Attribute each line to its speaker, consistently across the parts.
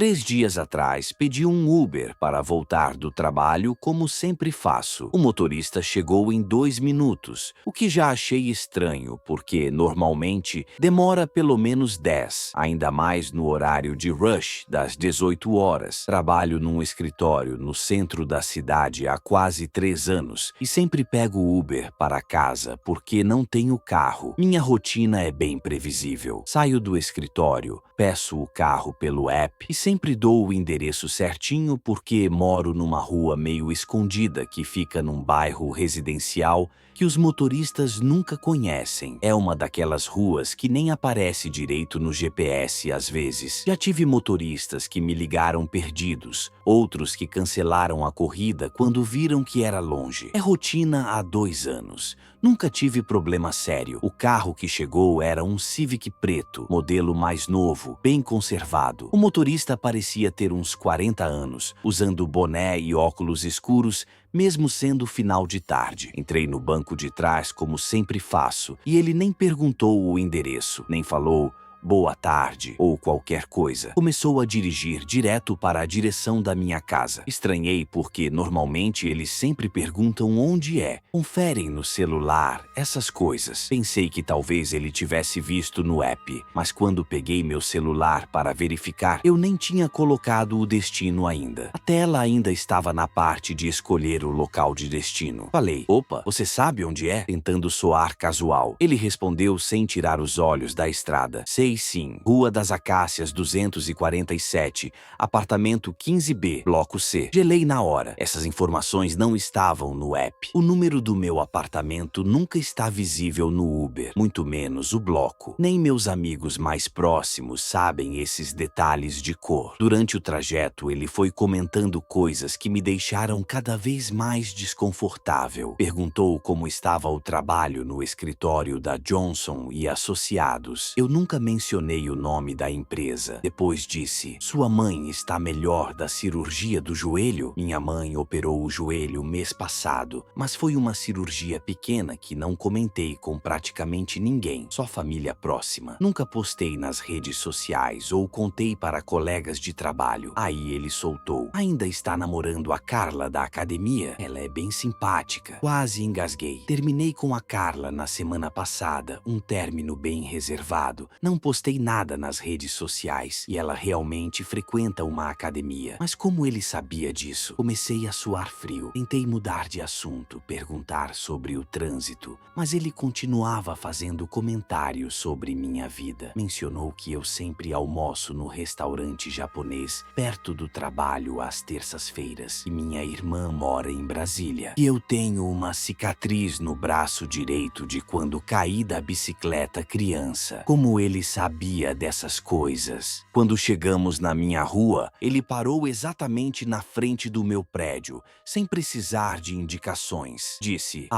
Speaker 1: 3 dias atrás, pedi um Uber para voltar do trabalho como sempre faço. O motorista chegou em 2 minutos, o que já achei estranho, porque normalmente demora pelo menos 10, ainda mais no horário de rush das 18 horas. Trabalho num escritório no centro da cidade há quase 3 anos e sempre pego Uber para casa porque não tenho carro. Minha rotina é bem previsível. Saio do escritório, peço o carro pelo app e sempre dou o endereço certinho porque moro numa rua meio escondida que fica num bairro residencial que os motoristas nunca conhecem. É uma daquelas ruas que nem aparece direito no GPS às vezes. Já tive motoristas que me ligaram perdidos, outros que cancelaram a corrida quando viram que era longe. É rotina há 2 anos. Nunca tive problema sério. O carro que chegou era um Civic preto, modelo mais novo, bem conservado. O motorista parecia ter uns 40 anos, usando boné e óculos escuros, mesmo sendo final de tarde. Entrei no banco de trás como sempre faço, e ele nem perguntou o endereço, nem falou boa tarde ou qualquer coisa. Começou a dirigir direto para a direção da minha casa. Estranhei porque normalmente eles sempre perguntam onde é, conferem no celular, essas coisas. Pensei que talvez ele tivesse visto no app, mas quando peguei meu celular para verificar, eu nem tinha colocado o destino ainda. A tela ainda estava na parte de escolher o local de destino. Falei, opa, você sabe onde é? Tentando soar casual. Ele respondeu sem tirar os olhos da estrada. Sei sim, Rua das Acácias 247, apartamento 15B, bloco C. Gelei na hora. Essas informações não estavam no app. O número do meu apartamento nunca está visível no Uber, muito menos o bloco. Nem meus amigos mais próximos sabem esses detalhes de cor. Durante o trajeto, ele foi comentando coisas que me deixaram cada vez mais desconfortável. Perguntou como estava o trabalho no escritório da Johnson e Associados. Eu nunca mencionei o nome da empresa. Depois disse, sua mãe está melhor da cirurgia do joelho? Minha mãe operou o joelho mês passado, mas foi uma cirurgia pequena que não comentei com praticamente ninguém, só família próxima. Nunca postei nas redes sociais ou contei para colegas de trabalho. Aí ele soltou, ainda está namorando a Carla da academia? Ela é bem simpática. Quase engasguei. Terminei com a Carla na semana passada, um término bem reservado. Não postei nada nas redes sociais e ela realmente frequenta uma academia. Mas como ele sabia disso? Comecei a suar frio. Tentei mudar de assunto, perguntar sobre o trânsito, mas ele continuava fazendo comentários sobre minha vida. Mencionou que eu sempre almoço no restaurante japonês perto do trabalho às terças-feiras e minha irmã mora em Brasília. E eu tenho uma cicatriz no braço direito de quando caí da bicicleta criança. Como ele sabia dessas coisas? Quando chegamos na minha rua, ele parou exatamente na frente do meu prédio, sem precisar de indicações. Disse,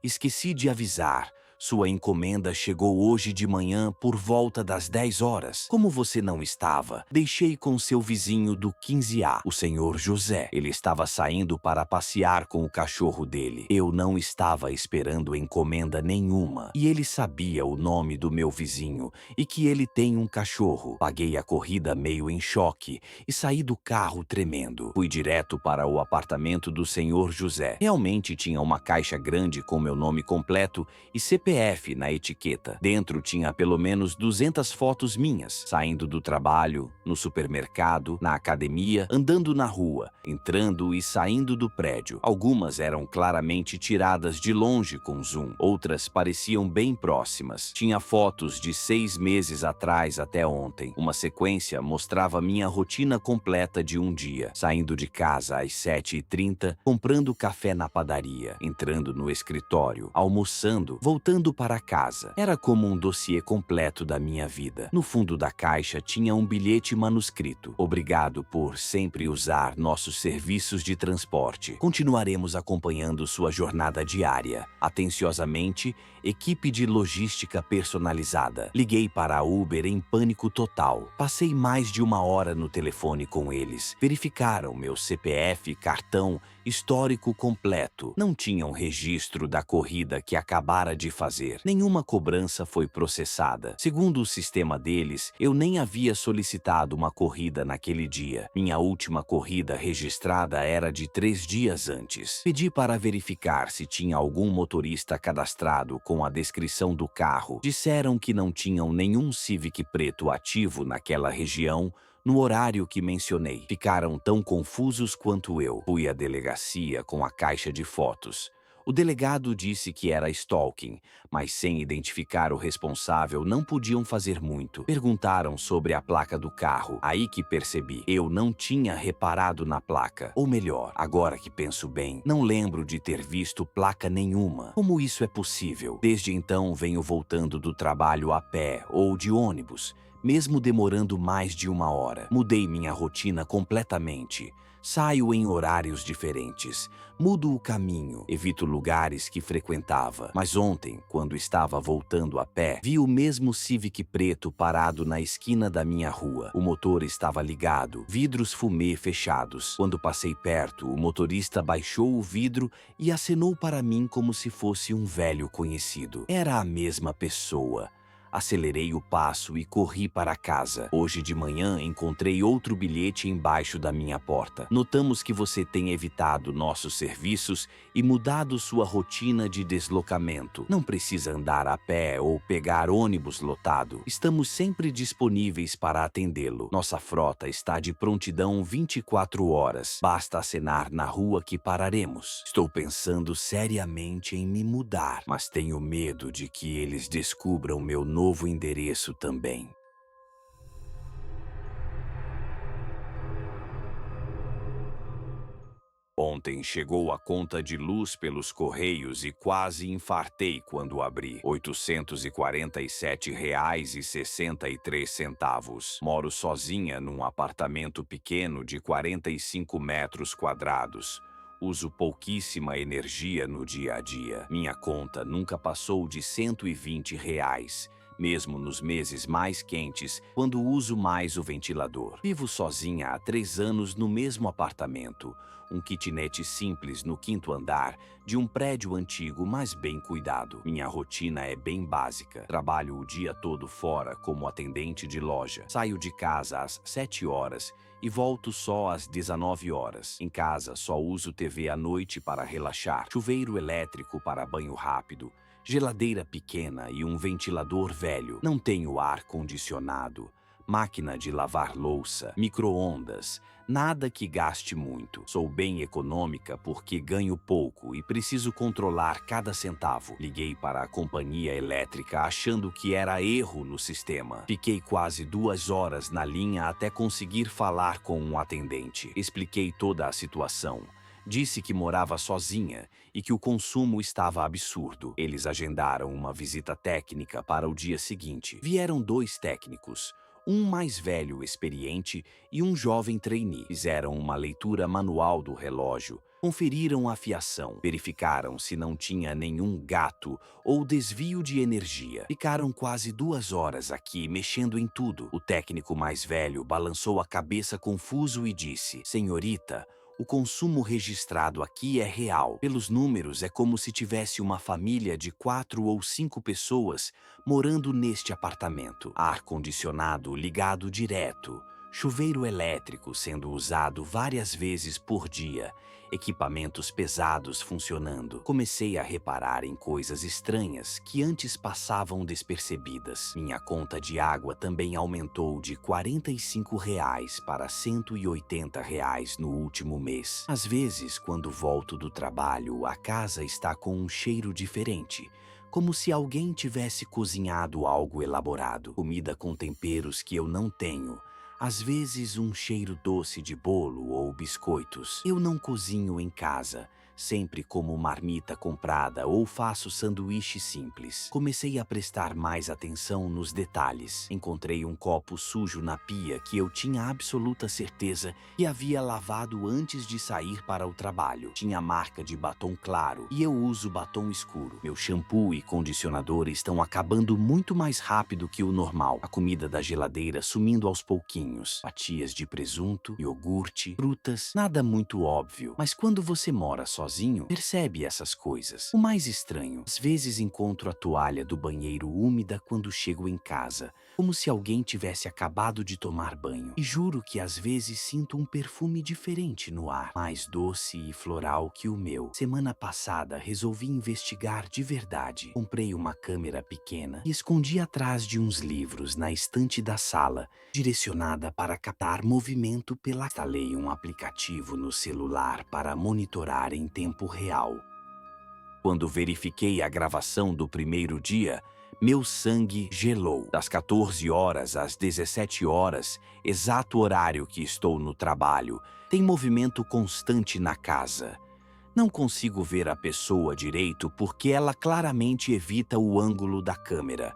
Speaker 1: esqueci de avisar. Sua encomenda chegou hoje de manhã por volta das 10 horas. Como você não estava, deixei com seu vizinho do 15A, o senhor José. Ele estava saindo para passear com o cachorro dele. Eu não estava esperando encomenda nenhuma. E ele sabia o nome do meu vizinho e que ele tem um cachorro. Paguei a corrida meio em choque e saí do carro tremendo. Fui direto para o apartamento do senhor José. Realmente tinha uma caixa grande com meu nome completo e CPF na etiqueta. Dentro tinha pelo menos 200 fotos minhas, saindo do trabalho, no supermercado, na academia, andando na rua, entrando e saindo do prédio. Algumas eram claramente tiradas de longe com zoom, outras pareciam bem próximas. Tinha fotos de 6 meses atrás até ontem. Uma sequência mostrava minha rotina completa de um dia, saindo de casa às 7h30, comprando café na padaria, entrando no escritório, almoçando, voltando para casa. Era como um dossiê completo da minha vida. No fundo da caixa tinha um bilhete manuscrito. Obrigado por sempre usar nossos serviços de transporte. Continuaremos acompanhando sua jornada diária. Atenciosamente, equipe de logística personalizada. Liguei para a Uber em pânico total. Passei mais de 1 hora no telefone com eles. Verificaram meu CPF, cartão Histórico completo. Não tinham registro da corrida que acabara de fazer. Nenhuma cobrança foi processada. Segundo o sistema deles, eu nem havia solicitado uma corrida naquele dia. Minha última corrida registrada era de 3 dias antes. Pedi para verificar se tinha algum motorista cadastrado com a descrição do carro. Disseram que não tinham nenhum Civic preto ativo naquela região no horário que mencionei. Ficaram tão confusos quanto eu. Fui à delegacia com a caixa de fotos. O delegado disse que era stalking, mas sem identificar o responsável não podiam fazer muito. Perguntaram sobre a placa do carro. Aí que percebi, eu não tinha reparado na placa. Ou melhor, agora que penso bem, não lembro de ter visto placa nenhuma. Como isso é possível? Desde então venho voltando do trabalho a pé ou de ônibus, mesmo demorando mais de 1 hora. Mudei minha rotina completamente. Saio em horários diferentes, mudo o caminho, evito lugares que frequentava. Mas ontem, quando estava voltando a pé, vi o mesmo Civic preto parado na esquina da minha rua. O motor estava ligado, vidros fumê fechados. Quando passei perto, o motorista baixou o vidro e acenou para mim como se fosse um velho conhecido. Era a mesma pessoa. Acelerei o passo e corri para casa. Hoje de manhã encontrei outro bilhete embaixo da minha porta. Notamos que você tem evitado nossos serviços e mudado sua rotina de deslocamento. Não precisa andar a pé ou pegar ônibus lotado. Estamos sempre disponíveis para atendê-lo. Nossa frota está de prontidão 24 horas. Basta acenar na rua que pararemos. Estou pensando seriamente em me mudar, mas tenho medo de que eles descubram meu novo endereço também. Ontem chegou a conta de luz pelos correios e quase infartei quando abri. R$ 847,63. Moro sozinha num apartamento pequeno de 45 metros quadrados. Uso pouquíssima energia no dia a dia. Minha conta nunca passou de R$ 120. Mesmo nos meses mais quentes, quando uso mais o ventilador. Vivo sozinha há 3 anos no mesmo apartamento, um kitnet simples no 5º andar de um prédio antigo, mas bem cuidado. Minha rotina é bem básica. Trabalho o dia todo fora como atendente de loja. Saio de casa às 7 horas e volto só às 19 horas. Em casa, só uso TV à noite para relaxar, chuveiro elétrico para banho rápido, geladeira pequena e um ventilador velho. Não tenho ar-condicionado, máquina de lavar louça, micro-ondas, nada que gaste muito. Sou bem econômica porque ganho pouco e preciso controlar cada centavo. Liguei para a companhia elétrica achando que era erro no sistema. Fiquei quase 2 horas na linha até conseguir falar com um atendente. Expliquei toda a situação. Disse que morava sozinha e que o consumo estava absurdo. Eles agendaram uma visita técnica para o dia seguinte. Vieram 2 técnicos, um mais velho experiente e um jovem trainee. Fizeram uma leitura manual do relógio, conferiram a fiação, verificaram se não tinha nenhum gato ou desvio de energia. Ficaram quase 2 horas aqui mexendo em tudo. O técnico mais velho balançou a cabeça confuso e disse: "Senhorita, o consumo registrado aqui é real. Pelos números, é como se tivesse uma família de 4 ou 5 pessoas morando neste apartamento. Ar-condicionado ligado direto, chuveiro elétrico sendo usado várias vezes por dia, equipamentos pesados funcionando. Comecei a reparar em coisas estranhas que antes passavam despercebidas. Minha conta de água também aumentou de R$ 45 para R$ 180 no último mês. Às vezes, quando volto do trabalho, a casa está com um cheiro diferente, como se alguém tivesse cozinhado algo elaborado. Comida com temperos que eu não tenho. Às vezes um cheiro doce de bolo ou biscoitos. Eu não cozinho em casa. sempre como marmita comprada ou faço sanduíche simples. Comecei a prestar mais atenção nos detalhes. Encontrei um copo sujo na pia que eu tinha absoluta certeza que havia lavado antes de sair para o trabalho. Tinha marca de batom claro e eu uso batom escuro. Meu shampoo e condicionador estão acabando muito mais rápido que o normal. A comida da geladeira sumindo aos pouquinhos. Fatias de presunto, iogurte, frutas, nada muito óbvio. Mas quando você mora sozinho, percebe essas coisas. O mais estranho, às vezes encontro a toalha do banheiro úmida quando chego em casa, como se alguém tivesse acabado de tomar banho. E juro que às vezes sinto um perfume diferente no ar, mais doce e floral que o meu. Semana passada resolvi investigar de verdade. Comprei uma câmera pequena e escondi atrás de uns livros na estante da sala, direcionada para captar movimento pela... Instalei um aplicativo no celular para monitorar em tempo real. Quando verifiquei a gravação do primeiro dia, meu sangue gelou. Das 14 horas às 17 horas, exato horário que estou no trabalho, tem movimento constante na casa. Não consigo ver a pessoa direito porque ela claramente evita o ângulo da câmera,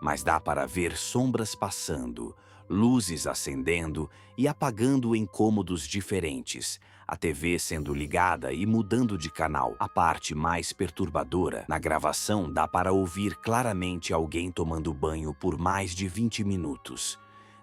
Speaker 1: mas dá para ver sombras passando, luzes acendendo e apagando em cômodos diferentes, a TV sendo ligada e mudando de canal. A parte mais perturbadora, na gravação dá para ouvir claramente alguém tomando banho por mais de 20 minutos.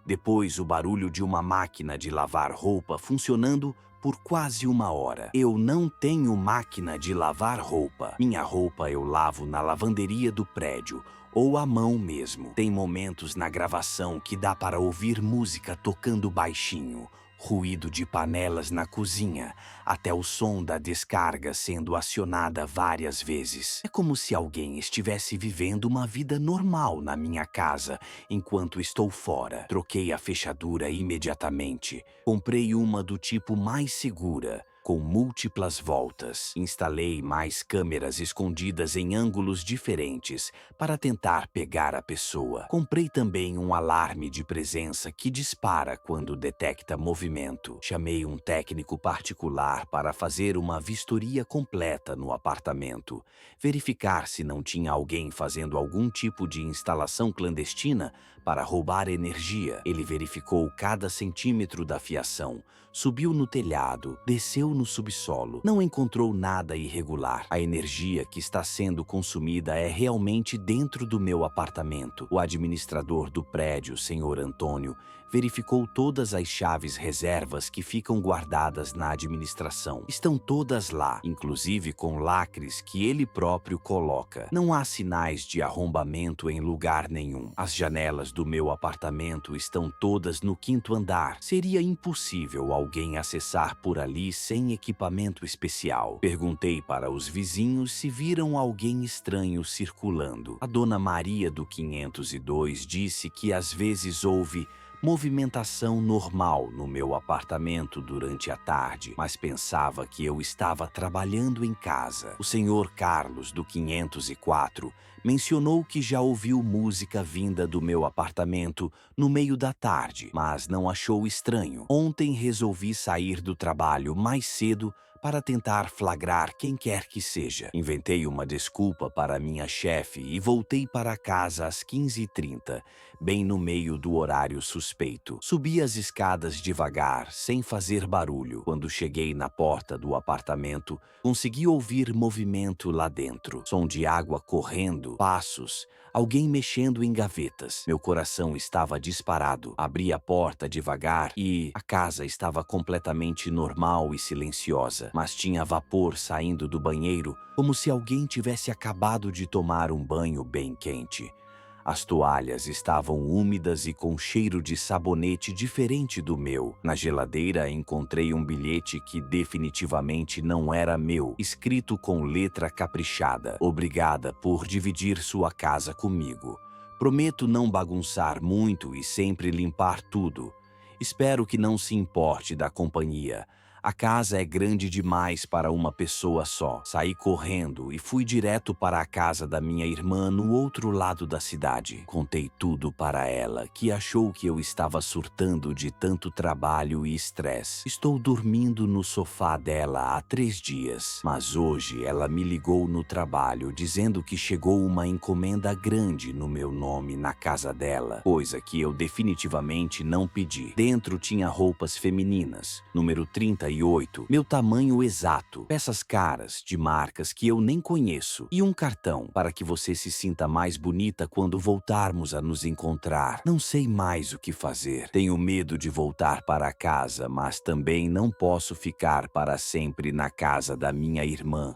Speaker 1: Depois, o barulho de uma máquina de lavar roupa funcionando por quase 1 hora. Eu não tenho máquina de lavar roupa. Minha roupa eu lavo na lavanderia do prédio, ou à mão mesmo. Tem momentos na gravação que dá para ouvir música tocando baixinho, ruído de panelas na cozinha, até o som da descarga sendo acionada várias vezes. É como se alguém estivesse vivendo uma vida normal na minha casa, enquanto estou fora. Troquei a fechadura imediatamente. Comprei uma do tipo mais segura, com múltiplas voltas. Instalei mais câmeras escondidas em ângulos diferentes para tentar pegar a pessoa. Comprei também um alarme de presença que dispara quando detecta movimento. Chamei um técnico particular para fazer uma vistoria completa no apartamento, verificar se não tinha alguém fazendo algum tipo de instalação clandestina para roubar energia. Ele verificou cada centímetro da fiação, subiu no telhado, desceu no subsolo. Não encontrou nada irregular. A energia que está sendo consumida é realmente dentro do meu apartamento. O administrador do prédio, Sr. Antônio, verificou todas as chaves reservas que ficam guardadas na administração. Estão todas lá, inclusive com lacres que ele próprio coloca. Não há sinais de arrombamento em lugar nenhum. As janelas do meu apartamento estão todas no 5º andar. Seria impossível alguém acessar por ali sem equipamento especial. Perguntei para os vizinhos se viram alguém estranho circulando. A dona Maria do 502 disse que às vezes houve movimentação normal no meu apartamento durante a tarde, mas pensava que eu estava trabalhando em casa. O senhor Carlos, do 504, mencionou que já ouviu música vinda do meu apartamento no meio da tarde, mas não achou estranho. Ontem resolvi sair do trabalho mais cedo para tentar flagrar quem quer que seja. Inventei uma desculpa para minha chefe e voltei para casa às 15h30, bem no meio do horário suspeito. Subi as escadas devagar, sem fazer barulho. Quando cheguei na porta do apartamento, consegui ouvir movimento lá dentro. Som de água correndo, passos, alguém mexendo em gavetas. Meu coração estava disparado. Abri a porta devagar e a casa estava completamente normal e silenciosa, mas tinha vapor saindo do banheiro, como se alguém tivesse acabado de tomar um banho bem quente. As toalhas estavam úmidas e com cheiro de sabonete diferente do meu. Na geladeira encontrei um bilhete que definitivamente não era meu, escrito com letra caprichada: "Obrigada por dividir sua casa comigo. Prometo não bagunçar muito e sempre limpar tudo. Espero que não se importe da companhia. A casa é grande demais para uma pessoa só. Saí correndo e fui direto para a casa da minha irmã no outro lado da cidade. Contei tudo para ela, que achou que eu estava surtando de tanto trabalho e estresse. Estou dormindo no sofá dela há 3 dias, mas hoje ela me ligou no trabalho dizendo que chegou uma encomenda grande no meu nome na casa dela, coisa que eu definitivamente não pedi. Dentro tinha roupas femininas, número 38, meu tamanho exato, peças caras de marcas que eu nem conheço e um cartão para que você se sinta mais bonita quando voltarmos a nos encontrar. Não sei mais o que fazer. Tenho medo de voltar para casa, mas também não posso ficar para sempre na casa da minha irmã.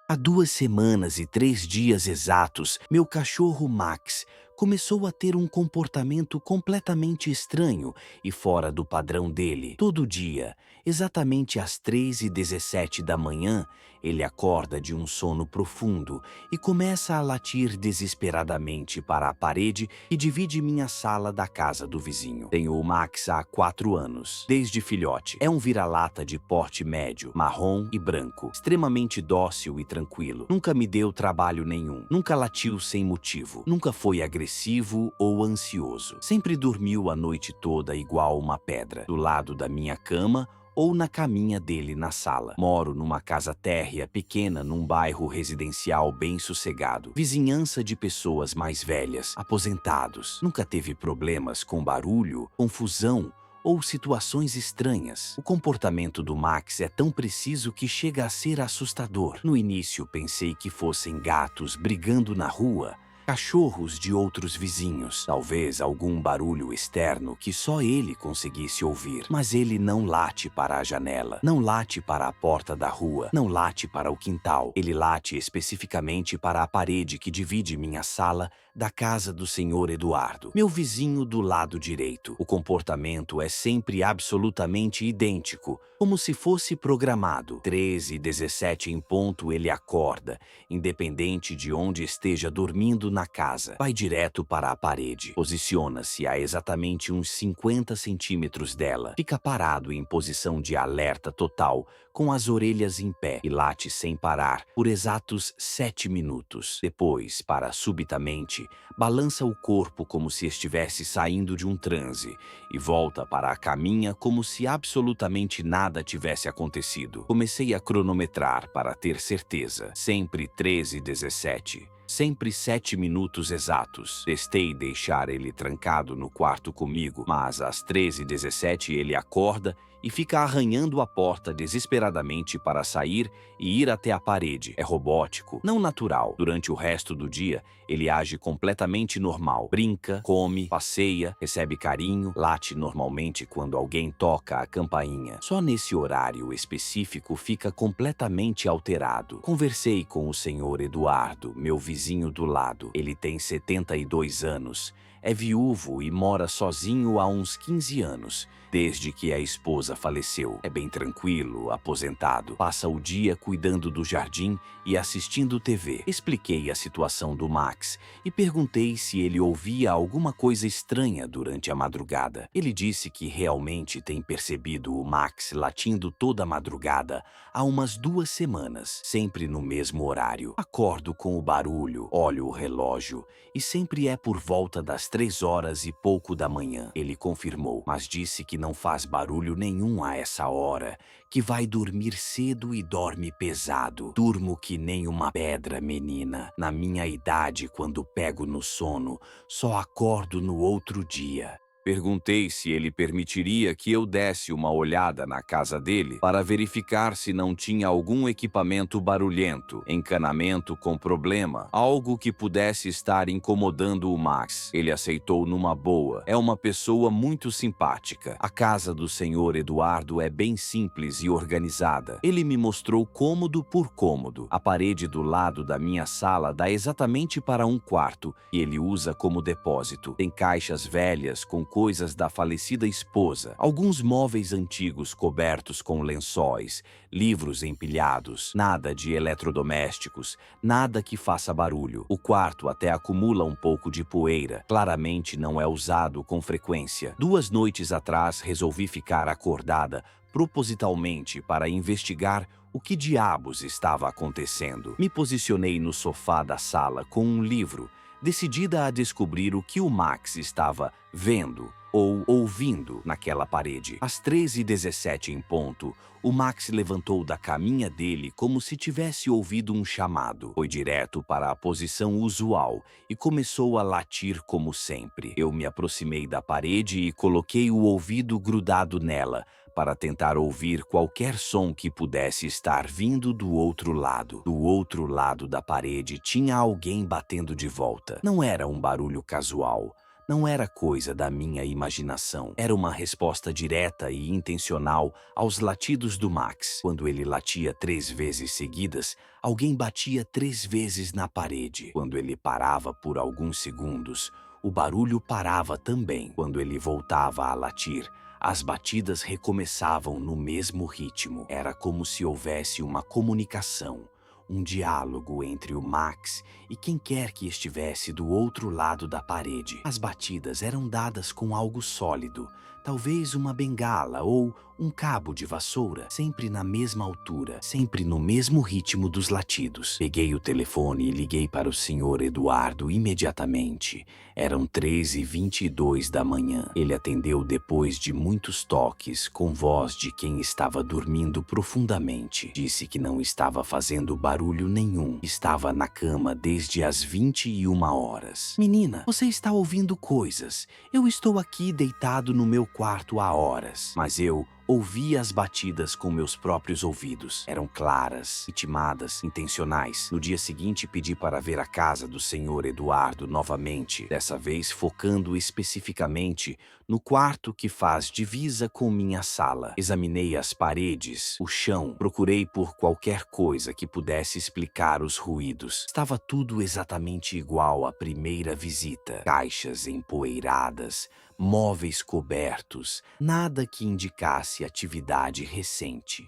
Speaker 1: Há 2 semanas e 3 dias exatos, meu cachorro Max começou a ter um comportamento completamente estranho e fora do padrão dele. Todo dia, exatamente às 3h17 da manhã, ele acorda de um sono profundo e começa a latir desesperadamente para a parede que divide minha sala da casa do vizinho. Tenho o Max há 4 anos, desde filhote. É um vira-lata de porte médio, marrom e branco, extremamente dócil e tranquilo. Nunca me deu trabalho nenhum, nunca latiu sem motivo, nunca foi agressivo ou ansioso. Sempre dormiu a noite toda igual uma pedra, do lado da minha cama ou na caminha dele na sala. Moro numa casa térrea pequena num bairro residencial bem sossegado. Vizinhança de pessoas mais velhas, aposentados. Nunca teve problemas com barulho, confusão ou situações estranhas. O comportamento do Max é tão preciso que chega a ser assustador. No início pensei que fossem gatos brigando na rua, cachorros de outros vizinhos, talvez algum barulho externo que só ele conseguisse ouvir. Mas ele não late para a janela, não late para a porta da rua, não late para o quintal. Ele late especificamente para a parede que divide minha sala da casa do senhor Eduardo, meu vizinho do lado direito. O comportamento é sempre absolutamente idêntico, como se fosse programado. 3h17 em ponto ele acorda, independente de onde esteja dormindo na casa. Vai direto para a parede, posiciona-se a exatamente uns 50 centímetros dela, fica parado em posição de alerta total, com as orelhas em pé e late sem parar por exatos 7 minutos. Depois, para subitamente, balança o corpo como se estivesse saindo de um transe e volta para a caminha como se absolutamente nada tivesse acontecido. Comecei a cronometrar para ter certeza. Sempre 13h17. Sempre 7 minutos exatos. Testei deixar ele trancado no quarto comigo, mas às 13h17 ele acorda e fica arranhando a porta desesperadamente para sair e ir até a parede. É robótico, não natural. Durante o resto do dia, ele age completamente normal. Brinca, come, passeia, recebe carinho, late normalmente quando alguém toca a campainha. Só nesse horário específico fica completamente alterado. Conversei com o senhor Eduardo, meu vizinho do lado. Ele tem 72 anos. É viúvo e mora sozinho há uns 15 anos, desde que a esposa faleceu. É bem tranquilo, aposentado. Passa o dia cuidando do jardim e assistindo TV. Expliquei a situação do Max e perguntei se ele ouvia alguma coisa estranha durante a madrugada. Ele disse que realmente tem percebido o Max latindo toda a madrugada há umas 2 semanas, sempre no mesmo horário. Acordo com o barulho, olho o relógio e sempre é por volta das 3 horas e pouco da manhã. Ele confirmou, mas disse que não faz barulho nenhum a essa hora, que vai dormir cedo e dorme pesado. Durmo que nem uma pedra, menina. Na minha idade, quando pego no sono, só acordo no outro dia. Perguntei se ele permitiria que eu desse uma olhada na casa dele para verificar se não tinha algum equipamento barulhento, encanamento com problema, algo que pudesse estar incomodando o Max. Ele aceitou numa boa. É uma pessoa muito simpática. A casa do senhor Eduardo é bem simples e organizada. Ele me mostrou cômodo por cômodo. A parede do lado da minha sala dá exatamente para um quarto e ele usa como depósito. Tem caixas velhas com coisas da falecida esposa, alguns móveis antigos cobertos com lençóis, livros empilhados, nada de eletrodomésticos, nada que faça barulho. O quarto até acumula um pouco de poeira, claramente não é usado com frequência. 2 noites atrás resolvi ficar acordada propositalmente para investigar o que diabos estava acontecendo. Me posicionei no sofá da sala com um livro, decidida a descobrir o que o Max estava vendo ou ouvindo naquela parede. Às 13h17 em ponto, o Max levantou da caminha dele como se tivesse ouvido um chamado. Foi direto para a posição usual e começou a latir como sempre. Eu me aproximei da parede e coloquei o ouvido grudado nela para tentar ouvir qualquer som que pudesse estar vindo do outro lado. Do outro lado da parede tinha alguém batendo de volta. Não era um barulho casual. Não era coisa da minha imaginação. Era uma resposta direta e intencional aos latidos do Max. Quando ele latia 3 vezes seguidas, alguém batia 3 vezes na parede. Quando ele parava por alguns segundos, o barulho parava também. Quando ele voltava a latir, as batidas recomeçavam no mesmo ritmo. Era como se houvesse uma comunicação, um diálogo entre o Max e quem quer que estivesse do outro lado da parede. As batidas eram dadas com algo sólido, talvez uma bengala ou um cabo de vassoura, sempre na mesma altura, sempre no mesmo ritmo dos latidos. Peguei o telefone e liguei para o Sr. Eduardo imediatamente. Eram 13h22 da manhã. Ele atendeu depois de muitos toques, com voz de quem estava dormindo profundamente. Disse que não estava fazendo barulho nenhum. Estava na cama desde as 21 horas. Menina, você está ouvindo coisas. Eu estou aqui deitado no meu quarto há horas. Mas eu ouvi as batidas com meus próprios ouvidos. Eram claras, ritmadas, intencionais. No dia seguinte, pedi para ver a casa do Sr. Eduardo novamente, dessa vez focando especificamente no quarto que faz divisa com minha sala. Examinei as paredes, o chão, procurei por qualquer coisa que pudesse explicar os ruídos. Estava tudo exatamente igual à primeira visita. Caixas empoeiradas, móveis cobertos, nada que indicasse atividade recente.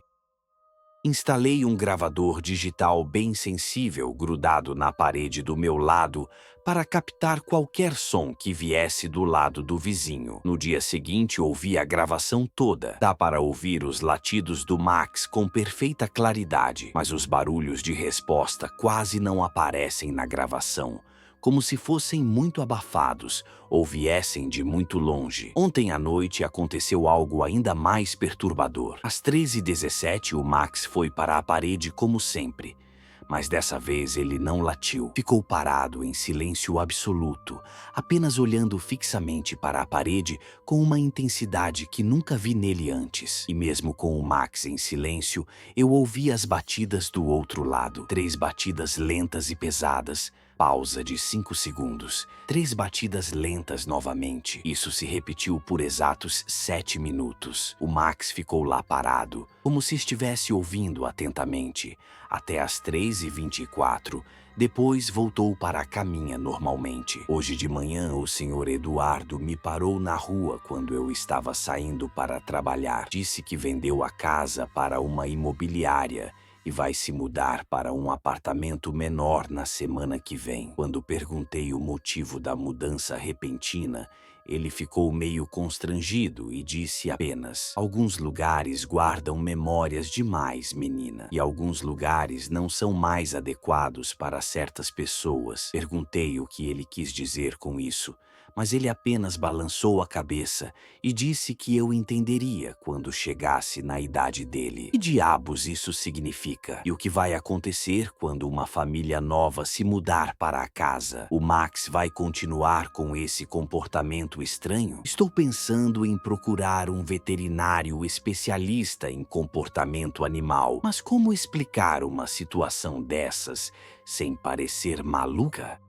Speaker 1: Instalei um gravador digital bem sensível grudado na parede do meu lado para captar qualquer som que viesse do lado do vizinho. No dia seguinte, ouvi a gravação toda. Dá para ouvir os latidos do Max com perfeita claridade, mas os barulhos de resposta quase não aparecem na gravação, como se fossem muito abafados ou viessem de muito longe. Ontem à noite aconteceu algo ainda mais perturbador. Às 13h17, o Max foi para a parede como sempre, mas dessa vez ele não latiu. Ficou parado em silêncio absoluto, apenas olhando fixamente para a parede com uma intensidade que nunca vi nele antes. E mesmo com o Max em silêncio, eu ouvi as batidas do outro lado. 3 batidas lentas e pesadas. Pausa de 5 segundos. 3 batidas lentas novamente. Isso se repetiu por exatos 7 minutos. O Max ficou lá parado, como se estivesse ouvindo atentamente, até as 13h24. Depois voltou para a caminha normalmente. Hoje de manhã, o Sr. Eduardo me parou na rua quando eu estava saindo para trabalhar. Disse que vendeu a casa para uma imobiliária e vai se mudar para um apartamento menor na semana que vem. Quando perguntei o motivo da mudança repentina, ele ficou meio constrangido e disse apenas: "Alguns lugares guardam memórias demais, menina, e alguns lugares não são mais adequados para certas pessoas." Perguntei o que ele quis dizer com isso, mas ele apenas balançou a cabeça e disse que eu entenderia quando chegasse na idade dele. Que diabos isso significa? E o que vai acontecer quando uma família nova se mudar para a casa? O Max vai continuar com esse comportamento estranho? Estou pensando em procurar um veterinário especialista em comportamento animal. Mas como explicar uma situação dessas sem parecer maluca?